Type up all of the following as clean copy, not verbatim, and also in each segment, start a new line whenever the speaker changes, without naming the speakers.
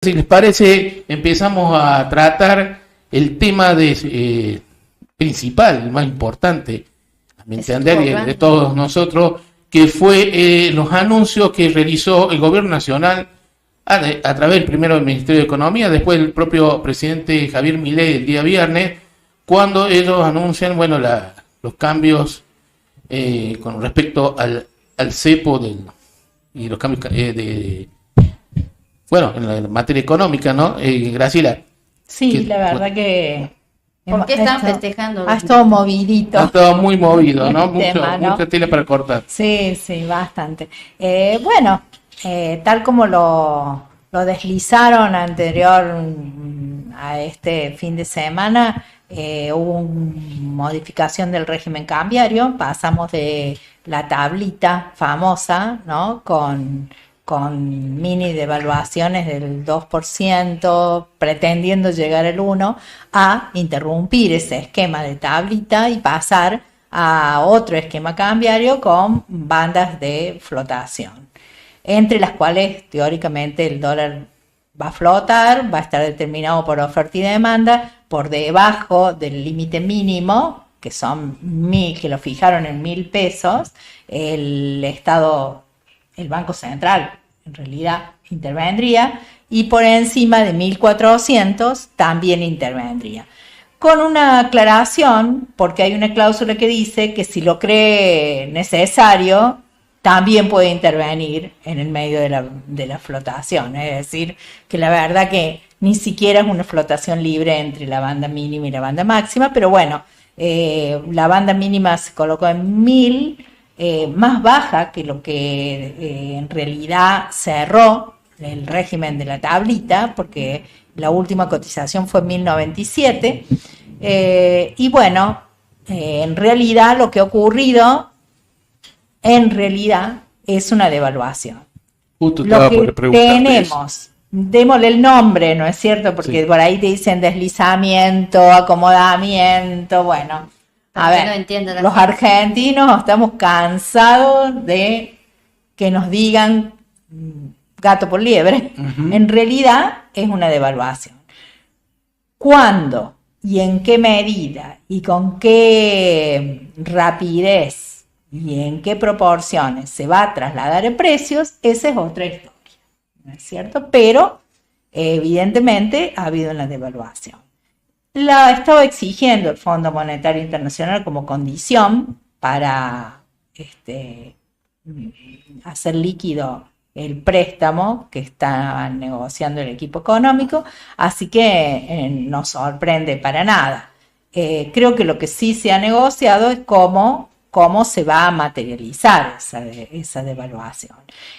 Si les parece, empezamos a tratar el tema principal, el más importante, a mi entender, de todos nosotros, que fue los anuncios que realizó el gobierno nacional a través primero del Ministerio de Economía, después el propio presidente Javier Milei el día viernes, cuando ellos anuncian, bueno, los cambios con respecto al cepo y los cambios en la materia económica, ¿no? Graciela.
Sí, la verdad que...
¿Por qué están festejando?
Ha estado movidito.
Ha estado muy movido, ¿no?
¿no?
Mucha tela para cortar.
Sí, bastante. Tal como lo deslizaron anterior a este fin de semana, hubo una modificación del régimen cambiario. Pasamos de la tablita famosa, ¿no? Con mini devaluaciones del 2%, pretendiendo llegar al 1%, a interrumpir ese esquema de tablita y pasar a otro esquema cambiario con bandas de flotación, entre las cuales teóricamente el dólar va a flotar, va a estar determinado por oferta y demanda, por debajo del límite mínimo, que que lo fijaron en 1.000 pesos, el Banco Central en realidad intervendría, y por encima de 1.400 también intervendría. Con una aclaración, porque hay una cláusula que dice que si lo cree necesario, también puede intervenir en el medio de la flotación. Es decir, que la verdad que ni siquiera es una flotación libre entre la banda mínima y la banda máxima, pero bueno, la banda mínima se colocó en 1.000, más baja que lo que en realidad cerró el régimen de la tablita, porque la última cotización fue en 1.097, en realidad lo que ha ocurrido en realidad es una devaluación.
Justo
lo que tenemos, démosle el nombre, ¿no es cierto? Porque sí, por ahí te dicen deslizamiento, acomodamiento, bueno. A ver, no, los argentinos estamos cansados de que nos digan gato por liebre. Uh-huh. En realidad es una devaluación. ¿Cuándo y en qué medida y con qué rapidez y en qué proporciones se va a trasladar en precios? Esa es otra historia, ¿no es cierto? Pero evidentemente ha habido una devaluación. La estaba exigiendo el Fondo Monetario Internacional como condición para hacer líquido el préstamo que está negociando el equipo económico, así que no sorprende para nada. Creo que lo que sí se ha negociado es cómo se va a materializar esa devaluación.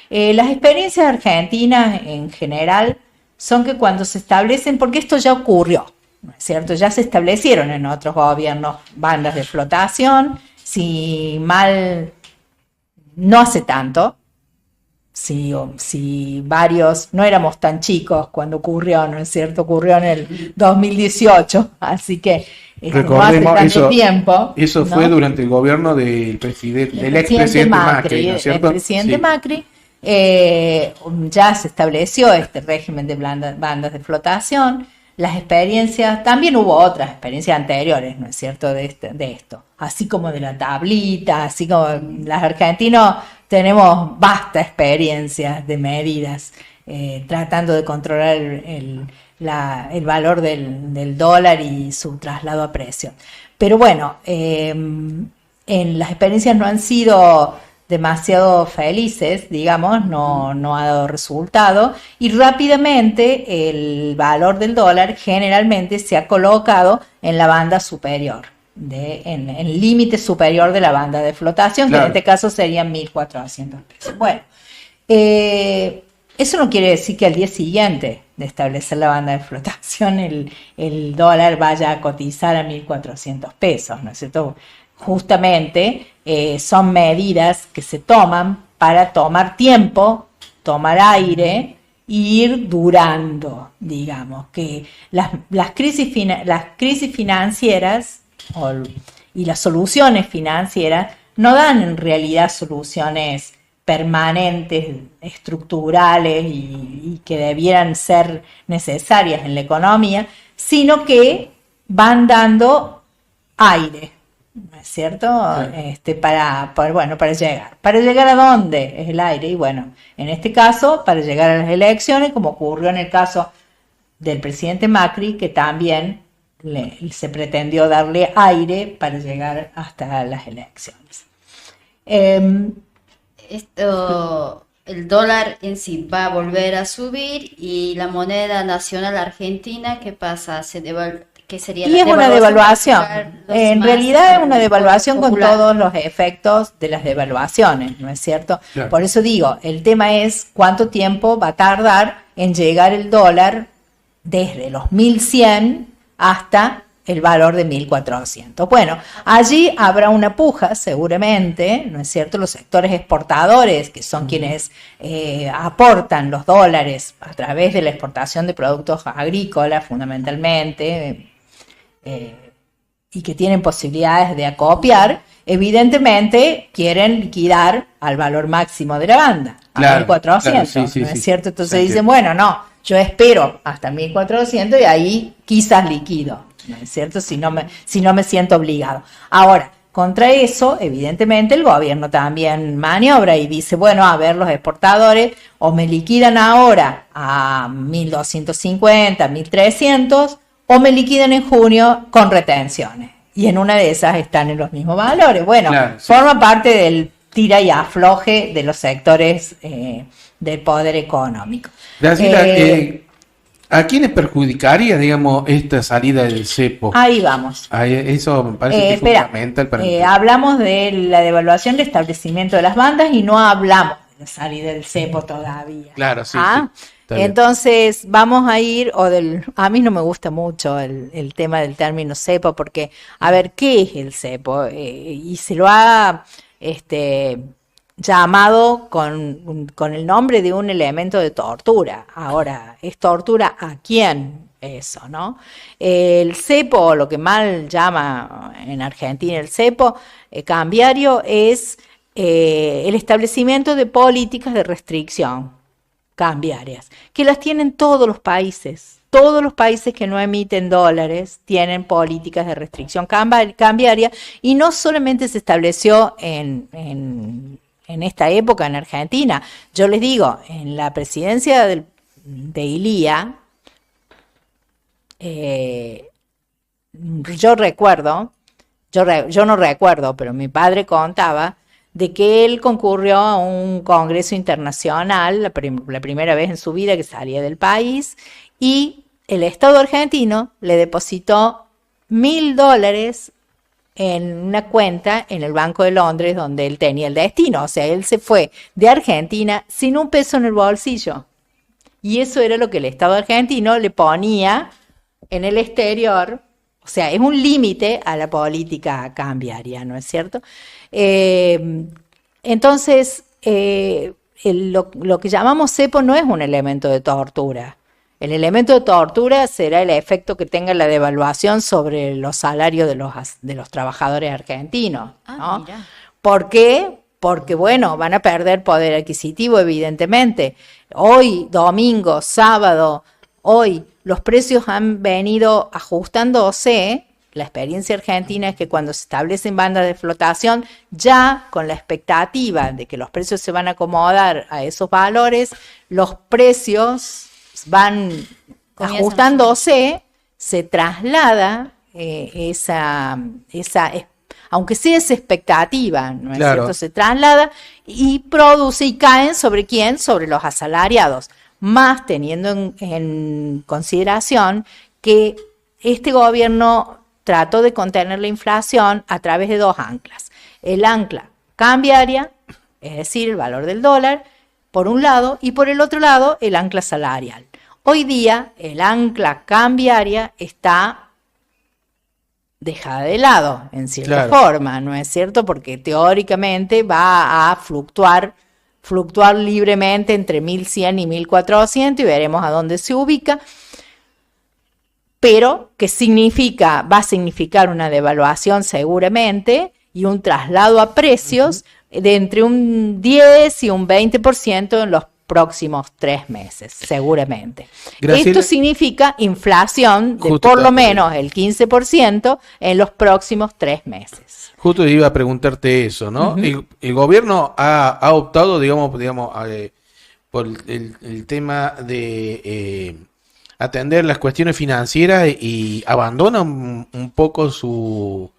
Las experiencias argentinas en general son que cuando se establecen, porque esto ya ocurrió, ¿no es cierto? Ya se establecieron en otros gobiernos bandas de flotación, si mal no hace tanto, si varios, no éramos tan chicos cuando ocurrió, ¿no es cierto? Ocurrió en el 2018, así que no hace tanto tiempo.
Eso, ¿no?, fue durante el gobierno del expresidente Macri, ¿no es cierto?
El presidente Macri. Ya se estableció este régimen de bandas de flotación. Las experiencias, también hubo otras experiencias anteriores, ¿no es cierto?, de esto, así como de la tablita, así como los argentinos tenemos vasta experiencia de medidas tratando de controlar el valor del dólar y su traslado a precio. Pero bueno, en las experiencias no han sido demasiado felices, digamos, no ha dado resultado, y rápidamente el valor del dólar generalmente se ha colocado en la banda superior, en el límite superior de la banda de flotación, claro, que en este caso serían 1.400 pesos. Bueno, eso no quiere decir que al día siguiente de establecer la banda de flotación el dólar vaya a cotizar a 1.400 pesos, ¿no es cierto? Justamente son medidas que se toman para tomar tiempo, tomar aire e ir durando, digamos, que las crisis financieras y las soluciones financieras no dan en realidad soluciones permanentes, estructurales y que debieran ser necesarias en la economía, sino que van dando aire, ¿no es cierto? Sí. Para llegar. ¿Para llegar a dónde es el aire? Y bueno, en este caso, para llegar a las elecciones, como ocurrió en el caso del presidente Macri, que también se pretendió darle aire para llegar hasta las elecciones.
El dólar en sí va a volver a subir y la moneda nacional argentina, ¿qué pasa? ¿Qué sería
y es una devaluación. En realidad es una devaluación con todos los efectos de las devaluaciones, ¿no es cierto? Claro. Por eso digo, el tema es cuánto tiempo va a tardar en llegar el dólar desde los 1100 hasta el valor de 1400. Bueno, allí habrá una puja seguramente, ¿no es cierto? Los sectores exportadores, que son quienes aportan los dólares a través de la exportación de productos agrícolas fundamentalmente, y que tienen posibilidades de acopiar, evidentemente quieren liquidar al valor máximo de la banda, a 1400, claro, sí, ¿no es cierto? Entonces dicen, bueno, no, yo espero hasta 1400 y ahí quizás liquido, ¿no es cierto? Si no me siento obligado. Ahora, contra eso, evidentemente, el gobierno también maniobra y dice, bueno, a ver, los exportadores o me liquidan ahora a 1250, 1300, o me liquidan en junio con retenciones. Y en una de esas están en los mismos valores. Bueno, claro, sí. Forma parte del tira y afloje de los sectores del poder económico.
Graciela, ¿a quiénes perjudicaría, digamos, esta salida del cepo?
Ahí vamos.
Eso me parece que es fundamental para
hablamos de la devaluación del establecimiento de las bandas y no hablamos de la salida del cepo todavía.
Claro, sí. Sí.
Entonces vamos a ir, a mí no me gusta mucho el tema del término cepo, porque, a ver, ¿qué es el cepo? Y se lo ha llamado con el nombre de un elemento de tortura. Ahora, ¿es tortura a quién? Eso, ¿no? El cepo, lo que mal llama en Argentina el cepo cambiario, es el establecimiento de políticas de restricción cambiarias, que las tienen todos los países. Todos los países que no emiten dólares tienen políticas de restricción cambiaria, y no solamente se estableció en esta época en Argentina. Yo les digo, en la presidencia de Ilía, yo no recuerdo, pero mi padre contaba de que él concurrió a un congreso internacional, la primera vez en su vida que salía del país, y el Estado argentino le depositó $1.000 en una cuenta en el Banco de Londres donde él tenía el destino. O sea, él se fue de Argentina sin un peso en el bolsillo. Y eso era lo que el Estado argentino le ponía en el exterior. O sea, es un límite a la política cambiaria, ¿no es cierto? Entonces, lo que llamamos cepo no es un elemento de tortura. El elemento de tortura será el efecto que tenga la devaluación sobre los salarios de los trabajadores argentinos, ¿no? ¿Por qué? Porque, bueno, van a perder poder adquisitivo, evidentemente. Hoy, domingo, sábado, hoy, los precios han venido ajustándose. La experiencia argentina es que cuando se establecen bandas de flotación, ya con la expectativa de que los precios se van a acomodar a esos valores, los precios van ajustándose, se traslada aunque sea esa expectativa, ¿no es cierto? Se traslada y produce y caen ¿sobre quién? Sobre los asalariados, más teniendo en consideración que este gobierno trató de contener la inflación a través de dos anclas. El ancla cambiaria, es decir, el valor del dólar, por un lado, y por el otro lado, el ancla salarial. Hoy día, el ancla cambiaria está dejada de lado, en cierta forma, ¿no es cierto? Porque teóricamente va a fluctuar libremente entre 1100 y 1400 y veremos a dónde se ubica, pero que va a significar una devaluación seguramente y un traslado a precios de entre un 10 y un 20% en los próximos 3 meses, seguramente.
Graciela,
esto significa inflación de
justo
por lo menos el 15% en los próximos 3 meses.
Justo iba a preguntarte eso, ¿no? El gobierno ha optado, digamos, por el tema de atender las cuestiones financieras y abandona un poco su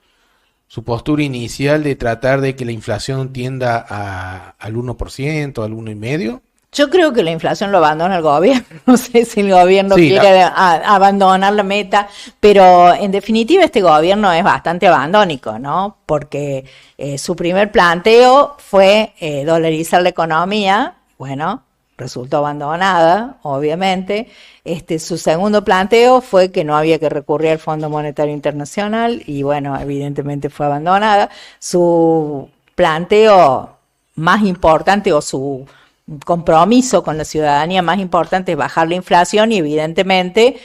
postura inicial de tratar de que la inflación tienda al 1%, al 1,5%.
Yo creo que la inflación lo abandona el gobierno. No sé si el gobierno
Sí,
quiere abandonar la meta, pero en definitiva este gobierno es bastante abandónico, ¿no? Porque su primer planteo fue dolarizar la economía. Bueno, resultó abandonada, obviamente. Su segundo planteo fue que no había que recurrir al Fondo Monetario Internacional y bueno, evidentemente fue abandonada. Su planteo más importante o su compromiso con la ciudadanía más importante es bajar la inflación y evidentemente,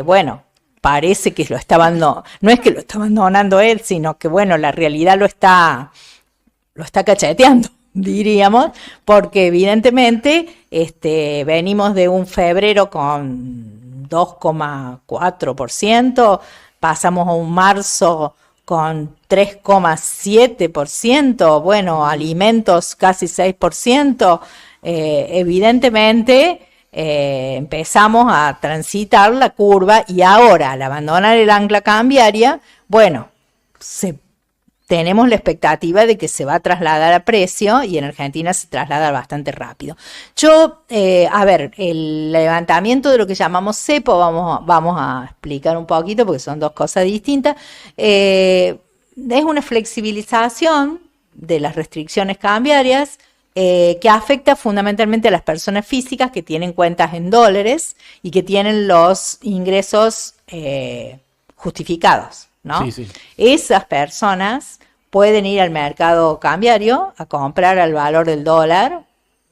bueno, parece que lo está abandonando, no es que lo está abandonando él, sino que bueno, la realidad lo está cacheteando, diríamos, porque evidentemente venimos de un febrero con 2,4%, pasamos a un marzo con 3,7%, bueno, alimentos casi 6%, evidentemente empezamos a transitar la curva y ahora al abandonar el ancla cambiaria, bueno, tenemos la expectativa de que se va a trasladar a precio y en Argentina se traslada bastante rápido. Yo, el levantamiento de lo que llamamos cepo, vamos a explicar un poquito porque son dos cosas distintas. Es una flexibilización de las restricciones cambiarias que afecta fundamentalmente a las personas físicas que tienen cuentas en dólares y que tienen los ingresos justificados, ¿no?
Sí, sí.
Esas personas pueden ir al mercado cambiario a comprar al valor del dólar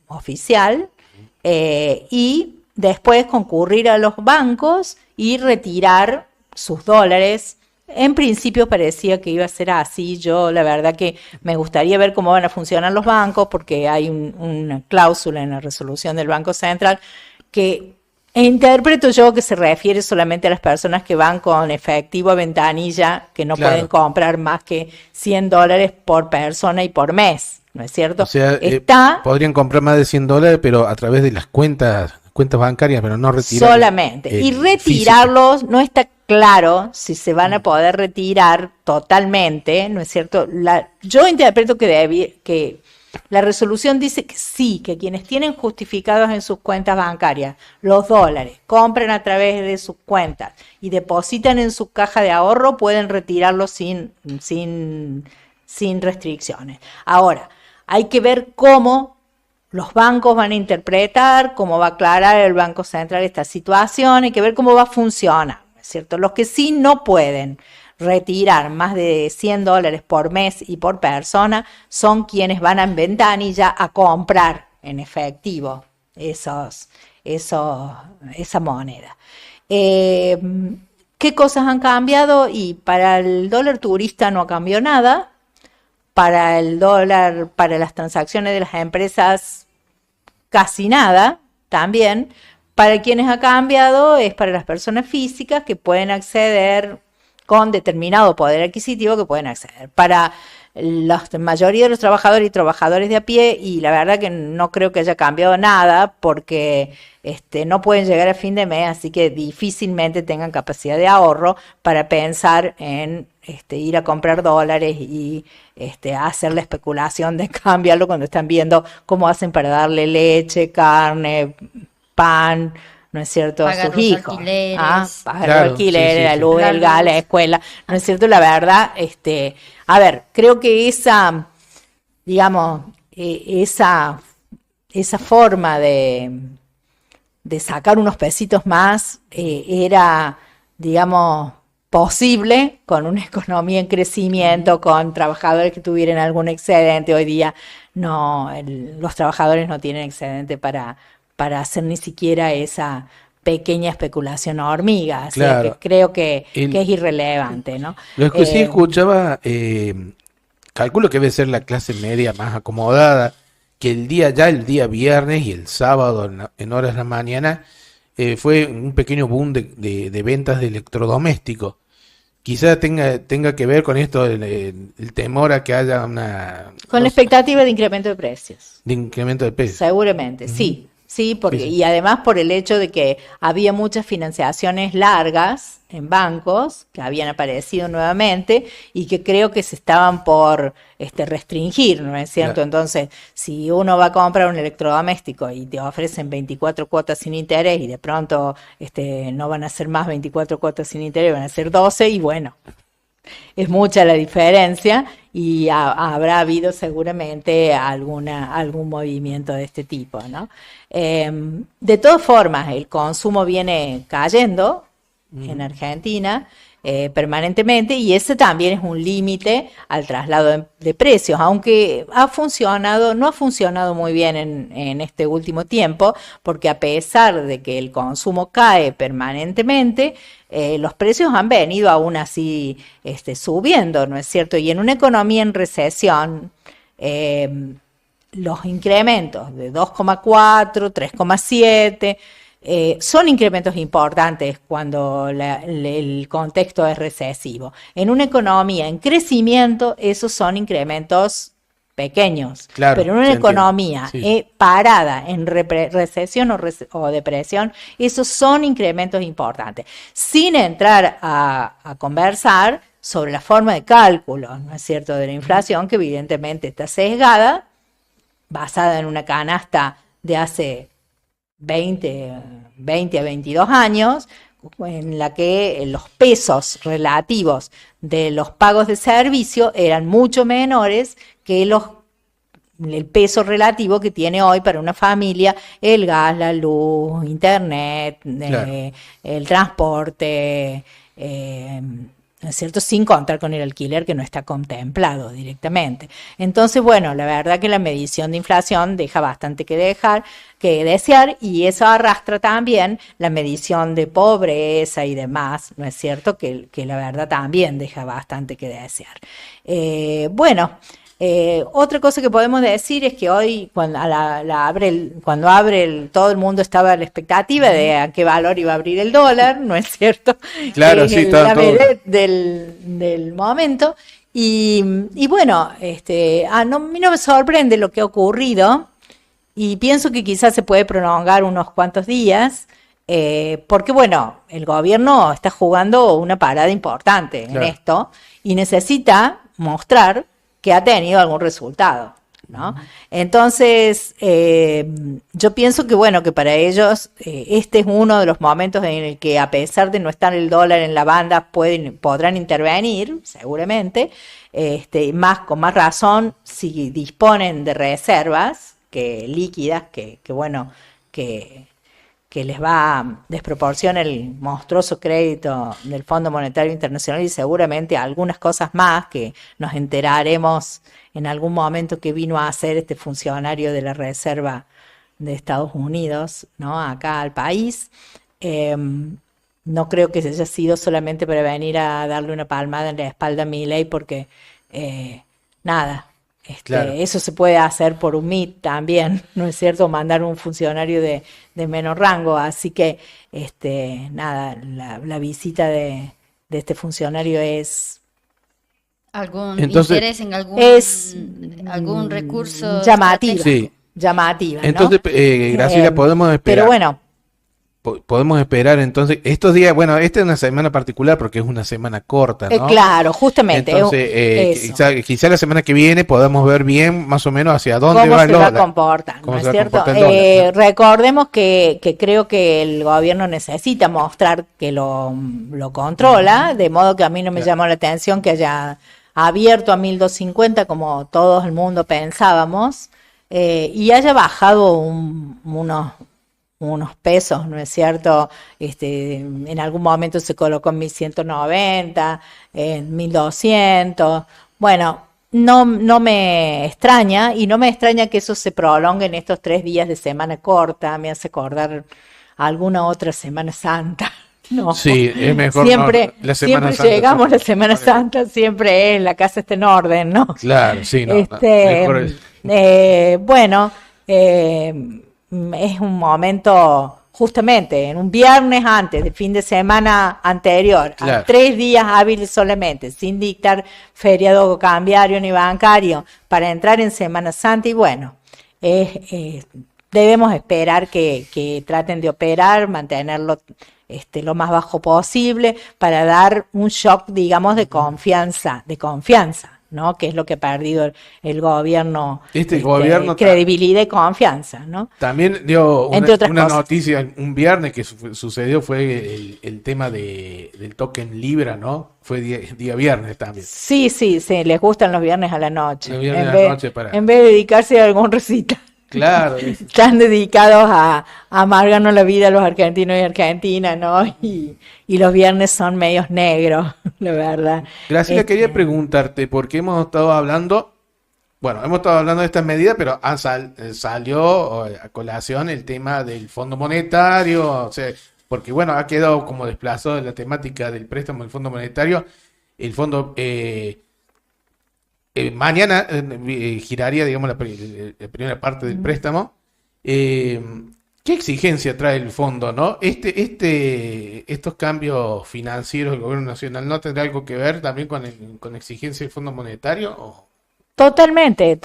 oficial y después concurrir a los bancos y retirar sus dólares. En principio parecía que iba a ser así. Yo la verdad que me gustaría ver cómo van a funcionar los bancos porque hay una cláusula en la resolución del Banco Central que interpreto yo que se refiere solamente a las personas que van con efectivo a ventanilla, que no pueden comprar más que $100 por persona y por mes, ¿no es cierto?
O sea, podrían comprar más de $100, pero a través de las cuentas bancarias, pero no retirar. Solamente.
Y retirarlos, no está claro si se van a poder retirar totalmente, ¿no es cierto? Yo interpreto que la resolución dice que sí, que quienes tienen justificados en sus cuentas bancarias los dólares, compran a través de sus cuentas y depositan en su caja de ahorro, pueden retirarlos sin restricciones. Ahora, hay que ver cómo los bancos van a interpretar, cómo va a aclarar el Banco Central esta situación, hay que ver cómo va a funcionar, ¿no es cierto? Los que sí no pueden retirar más de $100 por mes y por persona son quienes van en ventanilla a comprar en efectivo esa moneda. ¿Qué cosas han cambiado? Y para el dólar turista no cambió nada. Para el dólar, para las transacciones de las empresas, casi nada también. Para quienes ha cambiado es para las personas físicas que pueden acceder con determinado poder adquisitivo que pueden acceder. Para la mayoría de los trabajadores y trabajadores de a pie, y la verdad que no creo que haya cambiado nada, porque no pueden llegar a fin de mes, así que difícilmente tengan capacidad de ahorro para pensar en ir a comprar dólares y hacer la especulación de cambiarlo cuando están viendo cómo hacen para darle leche, carne, pan, ¿no es cierto?,
pagar
a sus hijos.
Pagar
los alquileres, la luz, el gas, la escuela, ¿no es cierto? La verdad, creo que esa forma de sacar unos pesitos más era, digamos, posible con una economía en crecimiento, con trabajadores que tuvieran algún excedente. Hoy día los trabajadores no tienen excedente para hacer ni siquiera esa pequeña especulación hormiga, así que creo que es irrelevante, ¿no?
Lo que sí escuchaba, que calculo que debe ser la clase media más acomodada, que el día viernes y el sábado en horas de la mañana fue un pequeño boom de ventas de electrodomésticos. Quizá tenga que ver con esto el temor a que haya
con la expectativa de incremento de precios.
De incremento de precios.
Seguramente, sí. Sí, porque, y además por el hecho de que había muchas financiaciones largas en bancos que habían aparecido nuevamente y que creo que se estaban por restringir, ¿no es cierto? Claro. Entonces, si uno va a comprar un electrodoméstico y te ofrecen 24 cuotas sin interés y de pronto no van a ser más 24 cuotas sin interés, van a ser 12 y bueno, es mucha la diferencia y habrá habido seguramente algún movimiento de este tipo, ¿no? De todas formas, el consumo viene cayendo en Argentina permanentemente y ese también es un límite al traslado de precios, aunque no ha funcionado muy bien en este último tiempo, porque a pesar de que el consumo cae permanentemente, los precios han venido aún así subiendo, ¿no es cierto? Y en una economía en recesión, los incrementos de 2,4, 3,7 son incrementos importantes cuando el contexto es recesivo. En una economía en crecimiento, esos son incrementos pequeños,
claro,
pero en una economía parada en recesión o depresión, esos son incrementos importantes, sin entrar a conversar sobre la forma de cálculo, ¿no es cierto?, de la inflación, que evidentemente está sesgada, basada en una canasta de hace 20 a 22 años, en la que los pesos relativos de los pagos de servicio eran mucho menores que el peso relativo que tiene hoy para una familia el gas, la luz, internet, claro, el transporte, ¿no es cierto?, sin contar con el alquiler que no está contemplado directamente. Entonces, bueno, la verdad que la medición de inflación deja bastante que desear, y eso arrastra también la medición de pobreza y demás, ¿no es cierto?, que la verdad también deja bastante que desear. Otra cosa que podemos decir es que hoy, cuando todo el mundo estaba a la expectativa de a qué valor iba a abrir el dólar, ¿no es cierto?
Claro, sí,
la vedette del momento. Y bueno, a mí no me sorprende lo que ha ocurrido, y pienso que quizás se puede prolongar unos cuantos días, porque bueno, el gobierno está jugando una parada importante, claro, en esto, y necesita mostrar que ha tenido algún resultado, ¿no? Entonces, yo pienso que bueno, que para ellos este es uno de los momentos en el que, a pesar de no estar el dólar en la banda, podrán intervenir, seguramente, con más razón si disponen de reservas líquidas, que les desproporciona el monstruoso crédito del Fondo Monetario Internacional, y seguramente algunas cosas más que nos enteraremos en algún momento que vino a hacer este funcionario de la Reserva de Estados Unidos, ¿no?, acá al país. No creo que haya sido solamente para venir a darle una palmada en la espalda a Milei, porque nada. Claro. Eso se puede hacer por un Meet también, ¿no es cierto?, mandar un funcionario de menor rango, así que nada, la visita de este funcionario es
interés en algún recurso
llamativa,
sí,
llamativa, ¿no?
Entonces, Graciela, podemos esperar.
Pero bueno,
podemos esperar entonces estos días. Bueno, esta es una semana particular porque es una semana corta, ¿no?
Claro, justamente.
Entonces, quizá la semana que viene podamos ver bien más o menos hacia dónde
cómo
va
se va a comportar, ¿no es cierto? Recordemos que creo que el gobierno necesita mostrar que lo controla, de modo que a mí no me llamó la atención que haya abierto a 1.250 como todo el mundo pensábamos, y haya bajado unos pesos, ¿no es cierto? En algún momento se colocó en 1.190, en 1.200. Bueno, no me extraña, y no me extraña que eso se prolongue en estos 3 días de semana corta. Me hace acordar alguna otra Semana Santa, No,
Sí, es mejor
siempre,
no, la Semana
siempre
Santa.
llegamos la Semana Santa, siempre es, la casa está en orden, ¿no?
Claro, sí, no, mejor es.
Bueno, es un momento justamente en un viernes antes del fin de semana anterior, a
Claro.
3 días hábiles solamente, sin dictar feriado cambiario ni bancario, para entrar en Semana Santa y bueno, debemos esperar que traten de operar, mantenerlo lo más bajo posible para dar un shock, digamos, de confianza, ¿no? Que es lo que ha perdido el gobierno,
Gobierno
credibilidad y confianza, ¿no?
también dio
Entre otras
una
cosas.
noticia un viernes que sucedió, fue el tema del toque en Libra, ¿no? Fue día viernes también.
Sí, les gustan los viernes a la noche.
Los viernes a la noche
En vez de dedicarse a algún recital.
Claro.
Están dedicados a amargarnos la vida a los argentinos y argentinas, ¿no? Y los viernes son medios negros, la verdad.
Graciela, quería preguntarte, porque hemos estado hablando de estas medidas, pero salió a colación el tema del Fondo Monetario, o sea, porque bueno, ha quedado como desplazado de la temática del préstamo del Fondo Monetario. El fondo mañana giraría, digamos, la primera parte del préstamo. ¿Qué exigencia trae el fondo, no? Estos cambios financieros del gobierno nacional, ¿no tendrá algo que ver también con exigencia del Fondo Monetario?
Totalmente.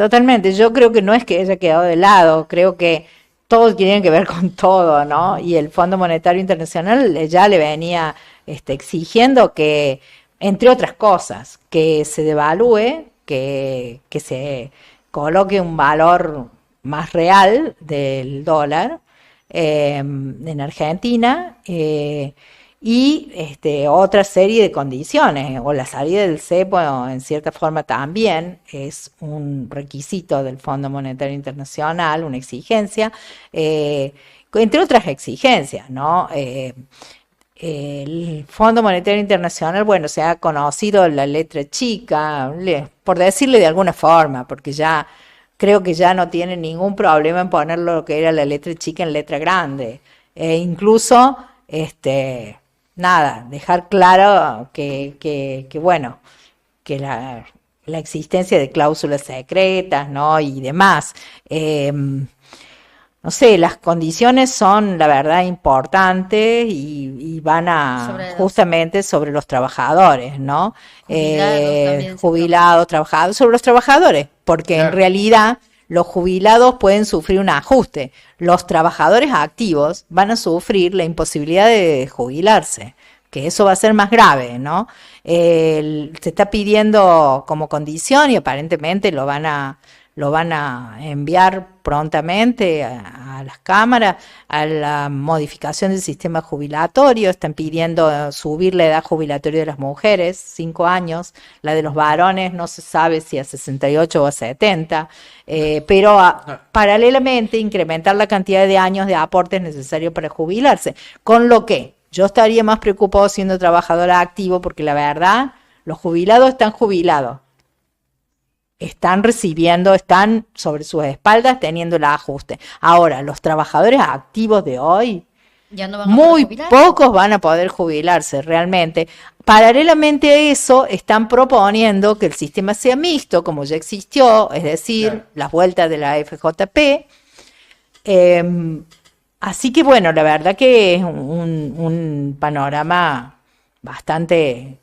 Yo creo que no es que haya quedado de lado, creo que todo tiene que ver con todo, ¿no? Y el Fondo Monetario Internacional ya le venía exigiendo que, entre otras cosas, que se devalúe, que se coloque un valor más real del dólar en Argentina y otra serie de condiciones, o la salida del cepo en cierta forma también es un requisito del Fondo Monetario Internacional, una exigencia, entre otras exigencias, ¿no? El Fondo Monetario Internacional, bueno, se ha conocido la letra chica, por decirle de alguna forma, porque ya creo que ya no tiene ningún problema en poner lo que era la letra chica en letra grande. Incluso, dejar claro que bueno, que la existencia de cláusulas secretas, ¿no? Y demás. No sé, las condiciones son, la verdad, importantes y van justamente sobre los trabajadores, ¿no? Jubilados, trabajadores, sobre los trabajadores, porque en realidad los jubilados pueden sufrir un ajuste. Los trabajadores activos van a sufrir la imposibilidad de jubilarse, que eso va a ser más grave, ¿no? Se está pidiendo como condición y aparentemente lo van a enviar prontamente a las cámaras, a la modificación del sistema jubilatorio. Están pidiendo subir la edad jubilatoria de las mujeres, 5 años, la de los varones no se sabe si a 68 o a 70, pero paralelamente incrementar la cantidad de años de aportes necesarios para jubilarse, con lo que yo estaría más preocupado siendo trabajadora activo, porque la verdad, los jubilados están jubilados. Están recibiendo, están sobre sus espaldas teniendo el ajuste. Ahora, los trabajadores activos de hoy,
ya no van a
muy
poder
pocos van a poder jubilarse realmente. Paralelamente a eso, están proponiendo que el sistema sea mixto, como ya existió, es decir, las vueltas de la FJP. Así que bueno, la verdad que es un panorama bastante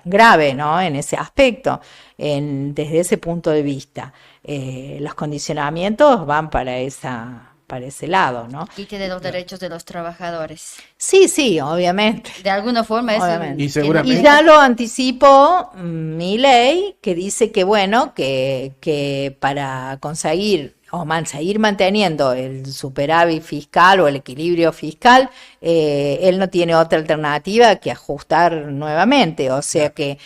grave, ¿no? En ese aspecto, desde ese punto de vista. Los condicionamientos van para ese lado, ¿no?
Y tiene los derechos de los trabajadores.
Sí, obviamente.
De alguna forma
Obviamente.
Y seguramente.
Y ya lo anticipó Milei, que dice que bueno, que para conseguir o seguir manteniendo el superávit fiscal o el equilibrio fiscal, él no tiene otra alternativa que ajustar nuevamente, o sea que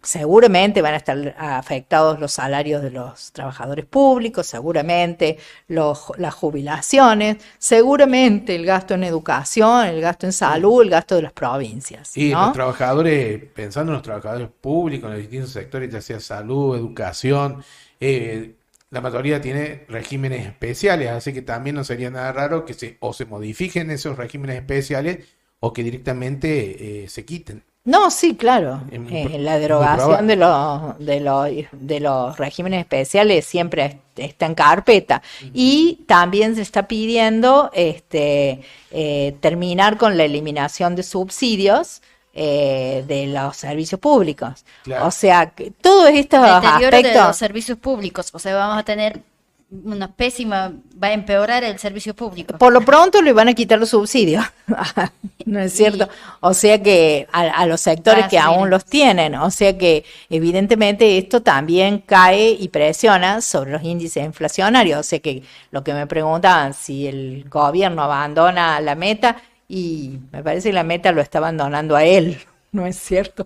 seguramente van a estar afectados los salarios de los trabajadores públicos, seguramente las jubilaciones, seguramente el gasto en educación, el gasto en salud, el gasto de las provincias.
Y
¿no?
los trabajadores, pensando en los trabajadores públicos, en los distintos sectores, ya sea salud, educación, la mayoría tiene regímenes especiales, así que también no sería nada raro que se modifiquen esos regímenes especiales o que directamente se quiten.
No, sí, claro. La
Es muy
derogación
probable.
de los regímenes especiales siempre está en carpeta. Y también se está pidiendo terminar con la eliminación de subsidios de los servicios públicos. O
Claro.
sea, que todos estos
Deterioro de los
aspectos.
servicios públicos, o sea, vamos a tener una pésima, va a empeorar el servicio público.
Por lo pronto le van a quitar los subsidios, ¿no es cierto?
Y
O sea que a los sectores
va a
que
subir
aún los
entonces.
tienen, o sea que evidentemente esto también cae y presiona sobre los índices inflacionarios. O sea que lo que me preguntaban si el gobierno abandona la meta, y me parece que la meta lo está abandonando a él, ¿no es cierto?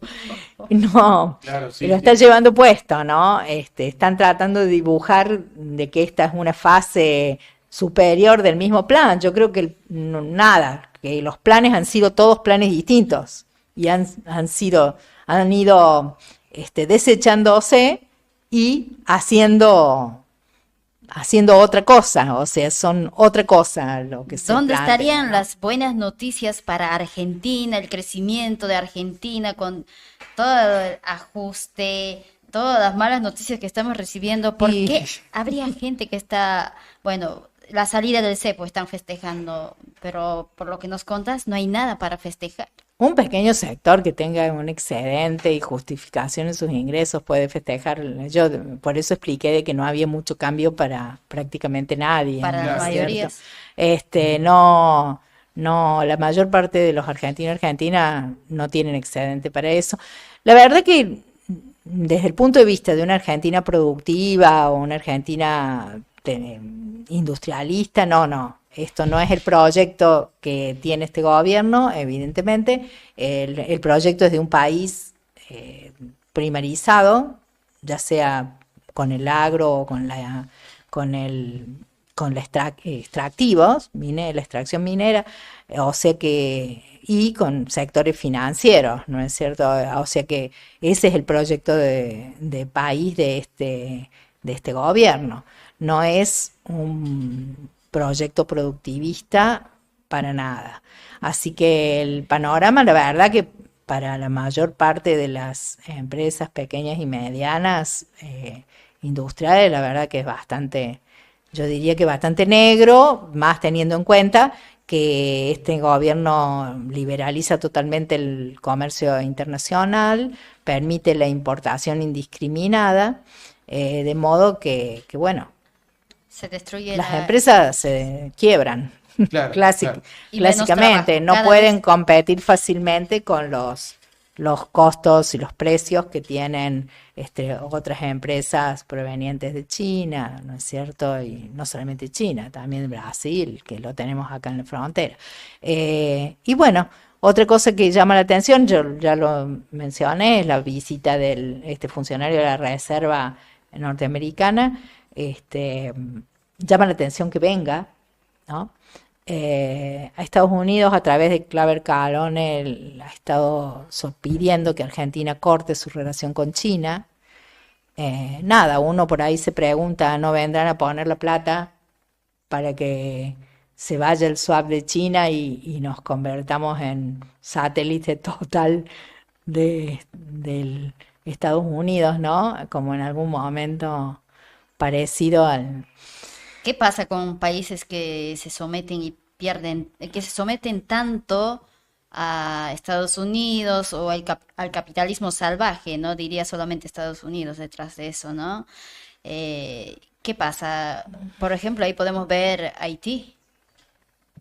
No,
Claro,
y lo
sí,
está
sí.
llevando puesto, ¿no? Están tratando de dibujar de que esta es una fase superior del mismo plan. Yo creo que nada, que los planes han sido todos planes distintos y han ido desechándose y haciendo otra cosa, o sea, son otra cosa lo que se
¿Dónde
plantea,
estarían
¿no?
las buenas noticias para Argentina, el crecimiento de Argentina con todo el ajuste, todas las malas noticias que estamos recibiendo? ¿Por
Y
qué habría gente que está, bueno, la salida del cepo están festejando, pero por lo que nos contas no hay nada para festejar?
un pequeño sector que tenga un excedente y justificación en sus ingresos puede festejar. Yo por eso expliqué de que no había mucho cambio para prácticamente nadie,
Para
¿no
las
es
Claro.
cierto?
mayorías.
No, no, la mayor parte de los argentinos y argentinas no tienen excedente para eso. La verdad que desde el punto de vista de una Argentina productiva o una Argentina industrialista, no, no. Esto no es el proyecto que tiene este gobierno, evidentemente. El proyecto es de un país primarizado, ya sea con el agro o con el, con la extractivos, la extracción minera, o sea que, y con sectores financieros, ¿no es cierto? O sea que ese es el proyecto de país de este gobierno. No es un proyecto productivista para nada. Así que el panorama, la verdad que para la mayor parte de las empresas pequeñas y medianas industriales, la verdad que es bastante, yo diría que bastante negro, más teniendo en cuenta que este gobierno liberaliza totalmente el comercio internacional, permite la importación indiscriminada, de modo que, bueno,
Se destruye
las
la...
empresas se quiebran,
Claro,
clásic-
claro.
Y menos
clásicamente,
trabajo,
no
cada
pueden
vez.
competir fácilmente con los costos y los precios que tienen otras empresas provenientes de China, ¿no es cierto? Y no solamente China, también Brasil, que lo tenemos acá en la frontera. Y bueno, otra cosa que llama la atención, yo ya lo mencioné, es la visita del funcionario de la Reserva norteamericana. Este, llama la atención que venga, ¿no? A Estados Unidos, a través de Claver Calone, ha estado pidiendo que Argentina corte su relación con China. Nada, uno por ahí se pregunta, ¿no vendrán a poner la plata para que se vaya el swap de China y nos convertamos en satélite total del Estados Unidos, ¿no? Como en algún momento parecido al...
¿Qué pasa con países que se someten y pierden, que se someten tanto a Estados Unidos o al capitalismo salvaje? No diría solamente Estados Unidos detrás de eso, ¿no? ¿Qué pasa? Por ejemplo, ahí podemos ver Haití.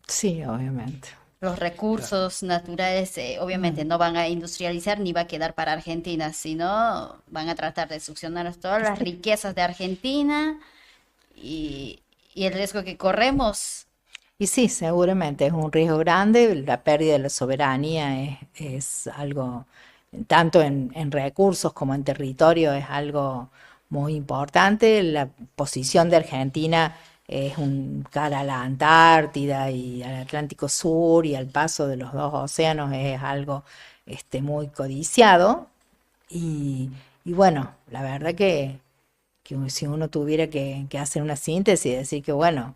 Sí, obviamente.
Los
Claro.
recursos naturales, obviamente, no van a industrializar ni va a quedar para Argentina, sino van a tratar de succionar todas las riquezas de Argentina y, y el riesgo que corremos.
Y sí, seguramente es un riesgo grande, la pérdida de la soberanía es algo, tanto en recursos como en territorio, es algo muy importante. La posición de Argentina es un cara a la Antártida y al Atlántico Sur y al paso de los dos océanos es algo muy codiciado y, y bueno, la verdad que si uno tuviera que hacer una síntesis, decir que bueno,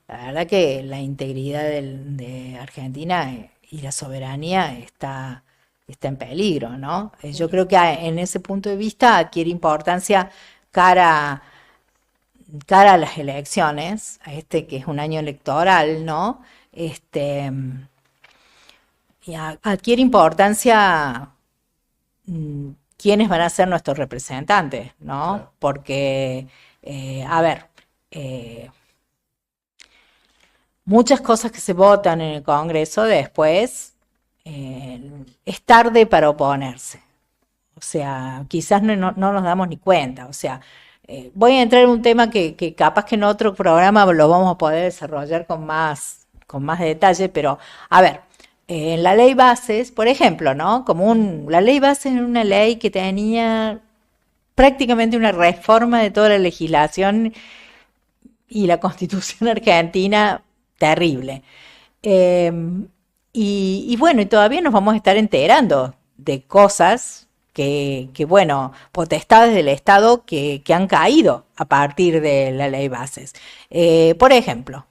la verdad que la integridad de Argentina y la soberanía está en peligro, ¿no? Yo creo que en ese punto de vista adquiere importancia cara a las elecciones, a que es un año electoral, ¿no? Y adquiere importancia quiénes van a ser nuestros representantes, ¿no? Claro. Porque, a ver, muchas cosas que se votan en el Congreso después es tarde para oponerse. O sea, quizás no nos damos ni cuenta. O sea, voy a entrar en un tema que capaz que en otro programa lo vamos a poder desarrollar con más detalle, pero a ver, en la ley bases, por ejemplo, ¿no? La ley bases era una ley que tenía prácticamente una reforma de toda la legislación y la Constitución argentina terrible. Y bueno, y todavía nos vamos a estar enterando de cosas que bueno, potestades del Estado que han caído a partir de la ley bases. Por ejemplo,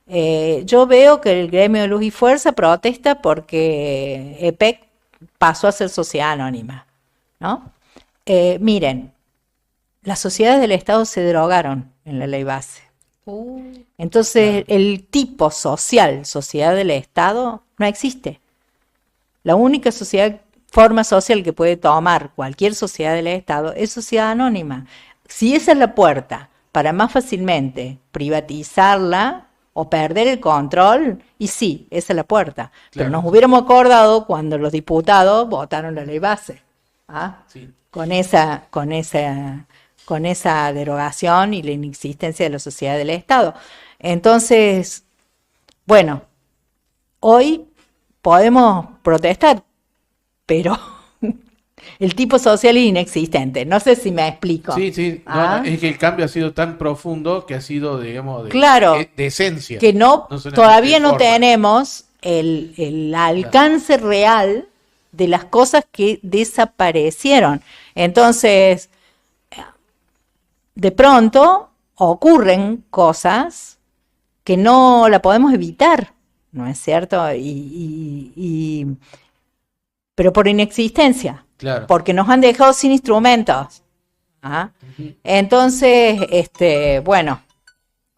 yo veo que el gremio de Luz y Fuerza protesta porque EPEC pasó a ser sociedad anónima, ¿no? Miren, las sociedades del Estado se derogaron en la ley base. Entonces, el tipo social, sociedad del Estado, no existe. La única forma social que puede tomar cualquier sociedad del Estado es sociedad anónima. Si esa es la puerta para más fácilmente privatizarla o perder el control, y sí, esa es la puerta. Claro. Pero nos hubiéramos acordado cuando los diputados votaron la ley base, ¿ah? Sí. Con esa derogación y la inexistencia de la sociedad del Estado. Entonces, bueno, hoy podemos protestar, pero el tipo social es inexistente. No sé si me explico.
Sí. ¿Ah? No, es que el cambio ha sido tan profundo que ha sido, digamos,
de
esencia.
Que todavía no tenemos el alcance real de las cosas que desaparecieron. Entonces, de pronto ocurren cosas que no la podemos evitar, ¿no es cierto? Pero por inexistencia, claro. Porque nos han dejado sin instrumentos. ¿Ah? Uh-huh. Entonces, bueno.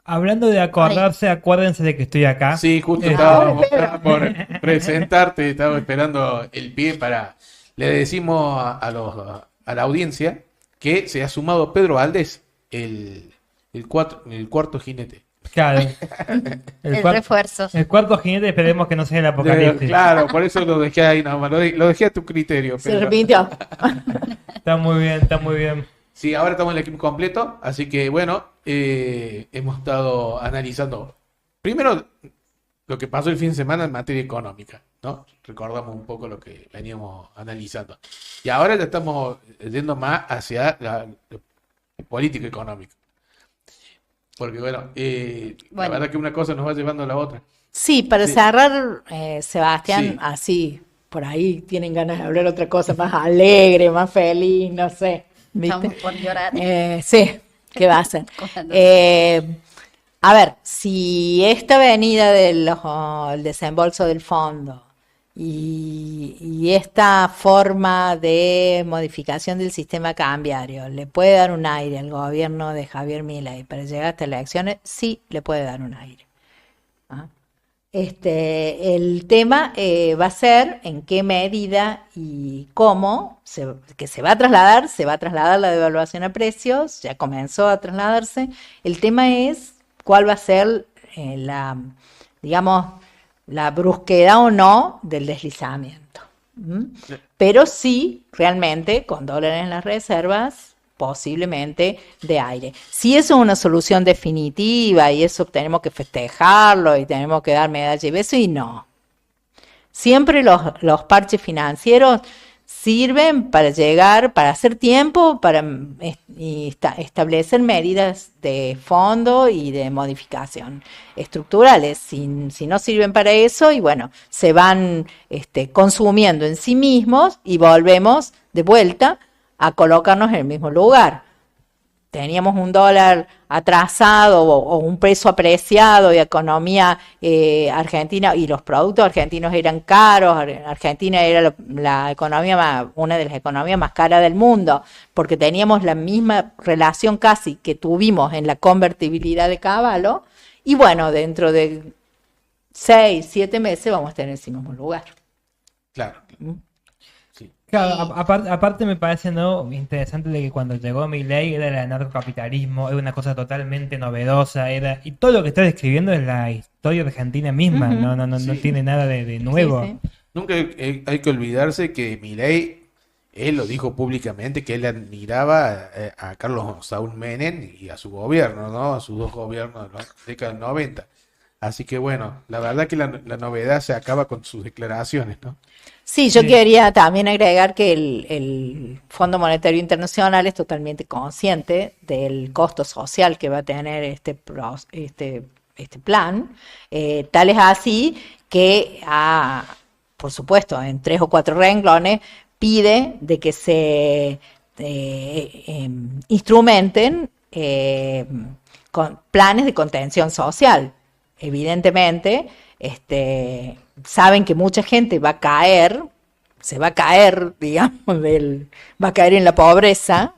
Hablando de acordarse, acuérdense de que estoy acá.
Sí, justo estaba por presentarte, estaba esperando el pie para... Le decimos a la audiencia que se ha sumado Pedro Valdés, el cuarto jinete.
Claro.
El refuerzo.
El cuarto jinete, esperemos que no sea el apocalipsis.
Claro, por eso lo dejé ahí nomás, lo dejé a tu criterio.
Se repitió.
Está muy bien.
Sí, ahora estamos en el equipo completo, así que bueno, hemos estado analizando primero lo que pasó el fin de semana en materia económica, ¿no? Recordamos un poco lo que veníamos analizando. Y ahora ya estamos yendo más hacia la política económica. Porque bueno, la verdad que una cosa nos va llevando a la otra.
Sí, para cerrar, Sebastián, así, por ahí tienen ganas de hablar otra cosa más alegre, más feliz, no sé. ¿Viste?
Estamos por llorar.
Sí, ¿qué va a hacer? A ver, si esta venida del desembolso del fondo y esta forma de modificación del sistema cambiario le puede dar un aire al gobierno de Javier Milei para llegar a estas elecciones, sí le puede dar un aire. ¿Ah? El tema va a ser en qué medida y cómo que se va a trasladar la devaluación a precios, ya comenzó a trasladarse. El tema es cuál va a ser la brusquedad o no del deslizamiento. Pero sí, realmente, con dólares en las reservas, posiblemente de aire. Si eso es una solución definitiva y eso tenemos que festejarlo y tenemos que dar medalla y beso, y no. Siempre los parches financieros sirven para llegar, para hacer tiempo, para establecer medidas de fondo y de modificación estructurales. Si no sirven para eso, y bueno, se van consumiendo en sí mismos y volvemos de vuelta a colocarnos en el mismo lugar. teníamos un dólar atrasado o un peso apreciado y economía argentina y los productos argentinos eran caros. Argentina era la economía una de las economías más caras del mundo, porque teníamos la misma relación casi que tuvimos en la convertibilidad de Cavallo, y bueno, dentro de 6, 7 meses vamos a tener ese mismo lugar.
Claro.
Sí. Claro, aparte me parece interesante de que cuando llegó Milei era el anarcocapitalismo, era una cosa totalmente novedosa, y todo lo que está describiendo es la historia argentina misma, no tiene nada de nuevo.
Sí, sí.
Nunca hay que olvidarse que Milei, él lo dijo públicamente, que él admiraba a Carlos Saúl Menem y a su gobierno, ¿no? A sus dos gobiernos de la década del 90. Así que bueno, la verdad que la novedad se acaba con sus declaraciones, ¿no?
Sí, yo quería también agregar que el Fondo Monetario Internacional es totalmente consciente del costo social que va a tener este plan. Tal es así que, por supuesto, en 3 o 4 renglones pide de que se instrumenten con planes de contención social. Evidentemente, saben que mucha gente va a caer, se va a caer, digamos, va a caer en la pobreza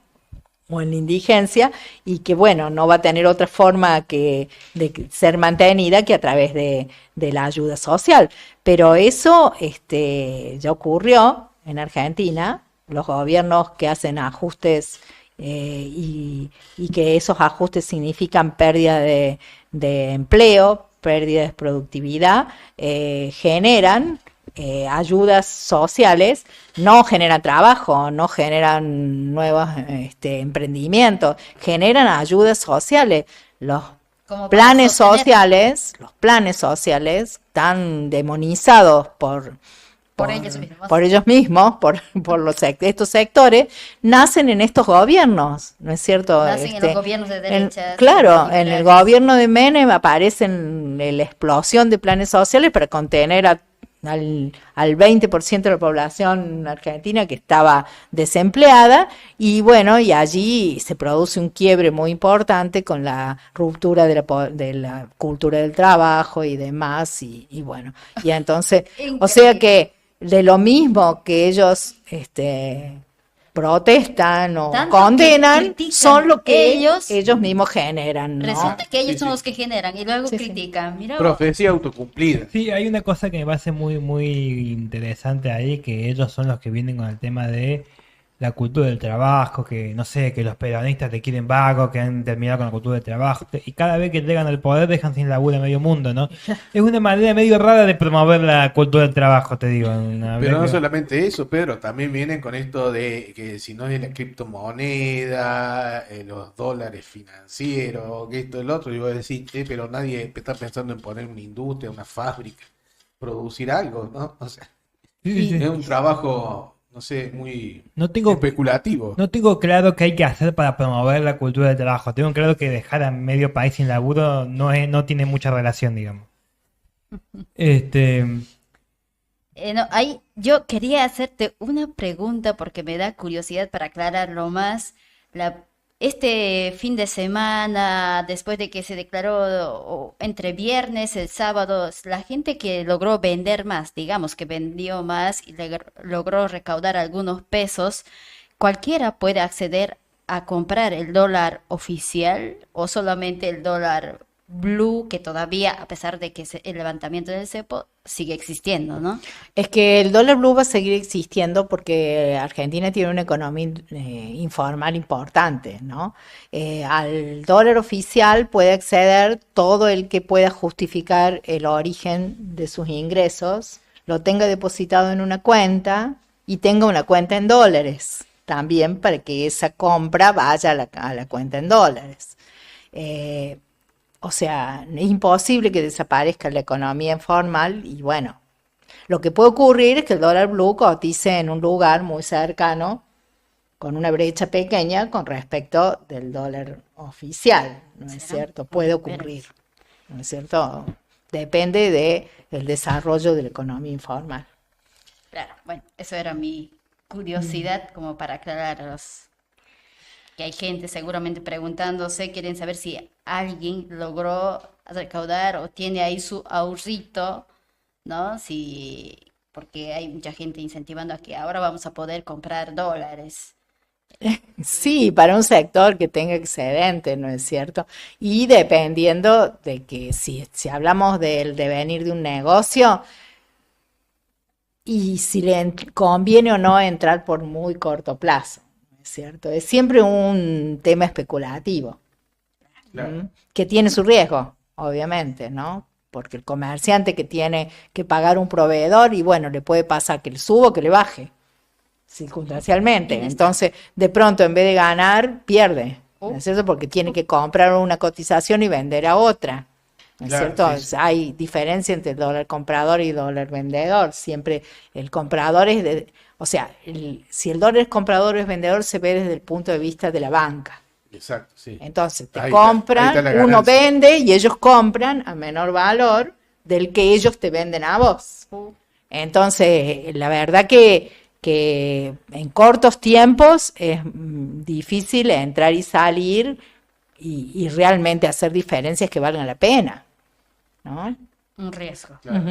o en la indigencia, y que bueno, no va a tener otra forma de ser mantenida que a través de la ayuda social. Pero eso ya ocurrió en Argentina. Los gobiernos que hacen ajustes y que esos ajustes significan pérdida de empleo, pérdida de productividad, generan ayudas sociales, no generan trabajo, no generan nuevos emprendimientos, generan ayudas sociales. Los planes sociales están demonizados por ellos mismos, por estos sectores, nacen en estos gobiernos, ¿no es cierto?
Nacen en los gobiernos de derecha.
Claro, en el gobierno de Menem aparecen la explosión de planes sociales para contener al 20% de la población argentina que estaba desempleada, y bueno, y allí se produce un quiebre muy importante con la ruptura de la cultura del trabajo y demás, y bueno, y entonces, o sea que de lo mismo que ellos protestan o
tanto
condenan, son lo que
ellos
mismos generan, ¿no?
Resulta que ellos son los que generan y luego critican. Mira,
profecía autocumplida.
Sí, hay una cosa que me parece muy, muy interesante ahí, que ellos son los que vienen con el tema de la cultura del trabajo, que no sé, que los peronistas te quieren vago, que han terminado con la cultura del trabajo, y cada vez que llegan al poder dejan sin laburo a medio mundo, ¿no? Es una manera medio rara de promover la cultura del trabajo, te digo.
Pero no solamente eso, Pedro, también vienen con esto de que si no es la criptomoneda, los dólares financieros, que esto, el otro, y vos decís, pero nadie está pensando en poner una industria, una fábrica, producir algo, ¿no? O sea, es un trabajo, no sé, muy especulativo.
No tengo claro qué hay que hacer para promover la cultura del trabajo. Tengo claro que dejar a medio país sin laburo no tiene mucha relación, digamos.
Yo quería hacerte una pregunta porque me da curiosidad para aclararlo más. Este fin de semana, después de que se declaró entre viernes y el sábado, la gente que logró vender más, digamos que vendió más y logró recaudar algunos pesos, ¿cualquiera puede acceder a comprar el dólar oficial o solamente el dólar blue, que todavía, a pesar de que el levantamiento del cepo, sigue existiendo, ¿no?
Es que el dólar blue va a seguir existiendo porque Argentina tiene una economía informal importante, ¿no? Al dólar oficial puede acceder todo el que pueda justificar el origen de sus ingresos, lo tenga depositado en una cuenta y tenga una cuenta en dólares también, para que esa compra vaya a la cuenta en dólares. O sea, es imposible que desaparezca la economía informal, y bueno, lo que puede ocurrir es que el dólar blue cotice en un lugar muy cercano, con una brecha pequeña con respecto del dólar oficial, ¿no es cierto? Puede ocurrir, ¿no es cierto? Depende del desarrollo de la economía informal.
Claro, bueno, eso era mi curiosidad como para aclarar que hay gente seguramente preguntándose, quieren saber si alguien logró recaudar o tiene ahí su ahorrito, ¿no? Si, porque hay mucha gente incentivando a que ahora vamos a poder comprar dólares.
Sí, para un sector que tenga excedente, ¿no es cierto? Y dependiendo de que si hablamos del devenir de un negocio y si conviene o no entrar por muy corto plazo, ¿no es cierto? Es siempre un tema especulativo,
Claro.
que tiene su riesgo, obviamente, ¿no? Porque el comerciante que tiene que pagar un proveedor y bueno, le puede pasar que le suba o que le baje circunstancialmente. Entonces, de pronto, en vez de ganar, pierde, ¿no es cierto? Porque tiene que comprar una cotización y vender a otra, ¿no es
Claro,
cierto?
sí, sí.
Hay diferencia entre dólar comprador y dólar vendedor. Siempre el comprador es o sea, si el dólar es comprador o es vendedor, se ve desde el punto de vista de la banca.
Exacto, sí.
Entonces, te
Ahí está,
compran,
ahí está la
uno
ganancia.
vende y ellos compran a menor valor del que ellos te venden a vos. Entonces, la verdad que en cortos tiempos es difícil entrar y salir y realmente hacer diferencias que valgan la pena, ¿no?
Un riesgo.
Claro.